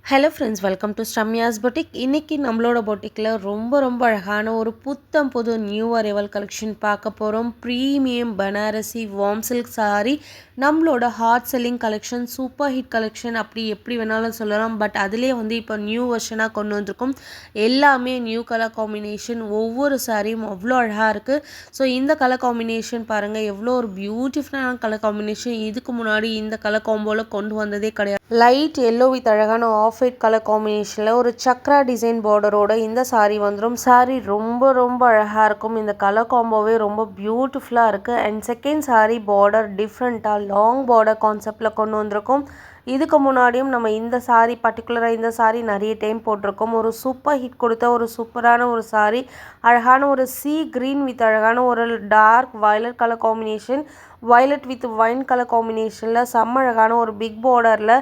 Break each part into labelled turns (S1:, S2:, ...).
S1: Hello friends, welcome to Sramya's boutique. இன்றைக்கி நம்மளோட பொட்டிக்கில் ரொம்ப அழகான ஒரு புத்தம் புது நியூ அரைவல் கலெக்ஷன் பார்க்க போகிறோம். Premium Banarasi warm silk sari நம்மளோட hot selling collection, super hit collection, அப்படி எப்படி வேணாலும் சொல்லலாம். பட் அதிலே இப்போ நியூ வெர்ஷனாக கொண்டு வந்திருக்கும். எல்லாமே நியூ கலர் காம்பினேஷன், ஒவ்வொரு சாரியும் அவ்வளோ அழகாக இருக்குது. ஸோ இந்த கலர் காம்பினேஷன் பாருங்கள், எவ்வளோ ஒரு பியூட்டிஃபுல்லான கலர் காம்பினேஷன். இதுக்கு முன்னாடி இந்த கலர் காம்போவில் கொண்டு வந்ததே கிடையாது. லைட் எல்லோ வித் அழகான ஆஃப் ஒயிட் கலர் காம்பினேஷனில் ஒரு சக்ரா டிசைன் பார்டரோட இந்த சாரீ வந்துடும். சாரீ ரொம்ப அழகாக இருக்கும். இந்த கலர் காம்போவே ரொம்ப பியூட்டிஃபுல்லாக இருக்குது. அண்ட் செகண்ட் சாரீ பார்டர் டிஃப்ரெண்ட்டாக லாங் பார்டர் கான்செப்டில் கொண்டு வந்திருக்கும். இதுக்கு முன்னாடியும் நம்ம இந்த சாரீ பர்டிகுலராக இந்த சாரீ நிறைய டைம் போட்டிருக்கோம். ஒரு சூப்பர் ஹிட் கொடுத்த ஒரு சூப்பரான ஒரு சாரீ, அழகான ஒரு சீ க்ரீன் வித் அழகான ஒரு dark violet colour combination, violet with wine colour காம்பினேஷனில் செம்ம அழகான ஒரு பிக் பார்டரில்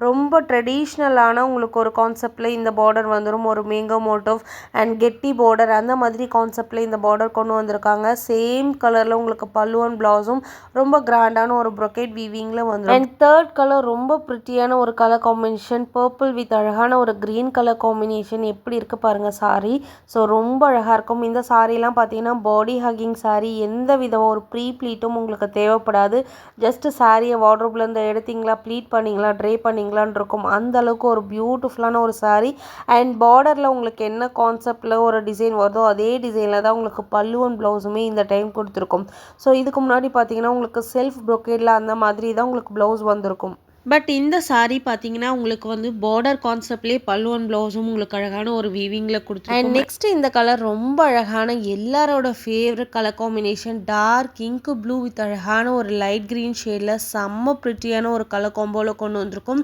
S1: ரொம்ப ட்ரெடிஷ்னலான உங்களுக்கு ஒரு கான்செப்டில் இந்த பார்டர் வந்துடும். ஒரு மேங்கோ மோட்டிவ் அண்ட் கெட்டி பார்டர் அந்த மாதிரி கான்செப்டில் இந்த பார்டர் கொண்டு வந்திருக்காங்க. சேம் கலரில் உங்களுக்கு பல்லு அண்ட் ப்ளவுஸும் ரொம்ப கிராண்டான ஒரு ப்ரொக்கேட் வீவிங்கில் வந்துடும். அண்ட் தேர்ட் கலர் ரொம்ப ப்ரிட்டியான ஒரு கலர் காம்பினேஷன், பர்பிள் வித் அழகான ஒரு க்ரீன் கலர் காம்பினேஷன். எப்படி இருக்குது பாருங்கள் சாரீ. ஸோ ரொம்ப அழகாக இருக்கும். இந்த சாரீலாம் பார்த்தீங்கன்னா பாடி ஹக்கிங் சாரீ, எந்த வித ஒரு ப்ரீ ப்ளீட்டும் உங்களுக்கு தேவைப்படாது. ஜஸ்ட்டு சாரியை வார்ட்ரோப்லேருந்து எடுத்தீங்களா, ப்ளீட் பண்ணிங்களா, ட்ரே பண்ணிங்களான் இருக்கும். அந்த அளவுக்கு ஒரு பியூட்டிஃபுல்லான ஒரு சாரீ. அண்ட் பார்டரில் உங்களுக்கு என்ன கான்செப்டில் ஒரு டிசைன் வருதோ அதே டிசைனில் தான் உங்களுக்கு பல்லு அண்ட் ப்ளவுஸுமே இந்த டைம் கொடுத்துருக்கும். ஸோ இதுக்கு முன்னாடி பார்த்தீங்கன்னா உங்களுக்கு செல்ஃப் ப்ரொக்கேடில் அந்த மாதிரி தான் உங்களுக்கு ப்ளவுஸ் வந்திருக்கும். பட் இந்த சாரீ பார்த்தீங்கன்னா உங்களுக்கு பார்டர் கான்செப்ட்லேயே பல்லு அண்ட் ப்ளவுஸும் உங்களுக்கு அழகான ஒரு வீவிங்கில் கொடுத்துருக்கோம். அண்ட் நெக்ஸ்ட் இந்த கலர் ரொம்ப அழகான எல்லாரோட ஃபேவரட் கலர் காம்பினேஷன், டார்க் இங்கு ப்ளூ வித் அழகான ஒரு லைட் க்ரீன் ஷேடில் செம்ம ப்ரிட்டியான ஒரு கலர் காம்போவில் கொண்டு வந்திருக்கும்.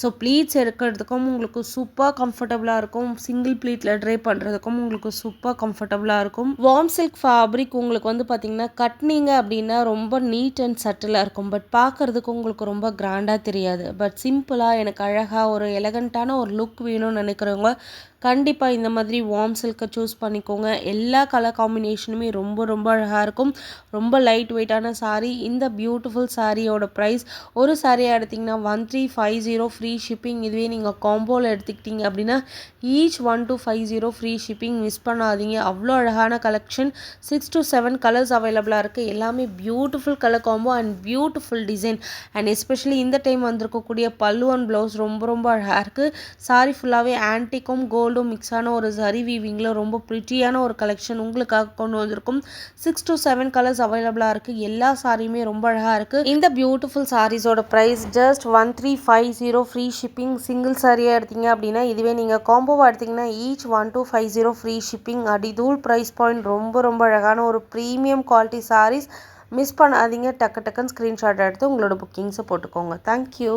S1: ஸோ ப்ளீட்ஸ் எடுக்கிறதுக்கும் உங்களுக்கு சூப்பர் கம்ஃபர்டபுளாக இருக்கும். சிங்கிள் ப்ளீட்டில் ட்ரை பண்ணுறதுக்கும் உங்களுக்கு சூப்பர் கம்ஃபர்டபுளாக இருக்கும். வார்ம் சில்க் ஃபேப்ரிக் உங்களுக்கு பார்த்தீங்கன்னா கட்டினீங்க அப்படின்னா ரொம்ப நீட் அண்ட் சட்டிலாக இருக்கும். பட் பார்க்குறதுக்கு உங்களுக்கு ரொம்ப கிராண்டாக தெரியாது. பட் சிம்பிளாக எனக்கு அழகாக ஒரு எலகண்ட்டான ஒரு லுக் வேணும்னு நினைக்கிறவங்க கண்டிப்பாக இந்த மாதிரி வார்ம் சில்கை சூஸ் பண்ணிக்கோங்க. எல்லா கலர் காம்பினேஷனுமே ரொம்ப அழகாக இருக்கும். ரொம்ப லைட் வெயிட்டான சாரீ. இந்த பியூட்டிஃபுல் சாரியோட ப்ரைஸ், ஒரு சாரியாக எடுத்திங்கன்னா 1350 ஃப்ரீ ஷிப்பிங். இதுவே நீங்கள் காம்போவில் எடுத்துக்கிட்டீங்க அப்படின்னா ஈச் 1250 ஃப்ரீ ஷிப்பிங். மிஸ் பண்ணாதீங்க. அவ்வளோ அழகான கலெக்ஷன். 6 to 7 கலர்ஸ் அவைலபிளாக இருக்குது. எல்லாமே beautiful colour combo and beautiful design. And especially இந்த டைம் வந்திருக்கக்கூடிய பல்லு அண்ட் ப்ளவுஸ் ரொம்ப அழகாக இருக்குது. சாரி ஃபுல்லாகவே ஆன்டிக்கும் கோல்டும் மிக்ஸான ஒரு சரி வீவிங்கில் ரொம்ப ப்ரிட்டியான ஒரு கலெக்ஷன் உங்களுக்காக கொண்டு வந்திருக்கும். 6 to 7 கலர்ஸ் அவைலபிளாக இருக்குது. எல்லா சாரியுமே ரொம்ப அழகாக இருக்குது. இந்த பியூட்டிஃபுல் சாரீஸோட price just 1350 free shipping. Single சாரியாக எடுத்தீங்க அப்படின்னா, இதுவே நீங்கள் காம்போவாக எடுத்திங்கன்னா ஈச் 1250 ஃப்ரீ ஷிப்பிங். அடிதூள் ப்ரைஸ் பாயிண்ட். ரொம்ப அழகான ஒரு ப்ரீமியம் குவாலிட்டி சாரீஸ். மிஸ் பண்ணாதீங்க. டக்குன்னு ஸ்க்ரீன்ஷாட் எடுத்து உங்களோட புக்கிங்ஸை போட்டுக்கோங்க. தேங்க்யூ.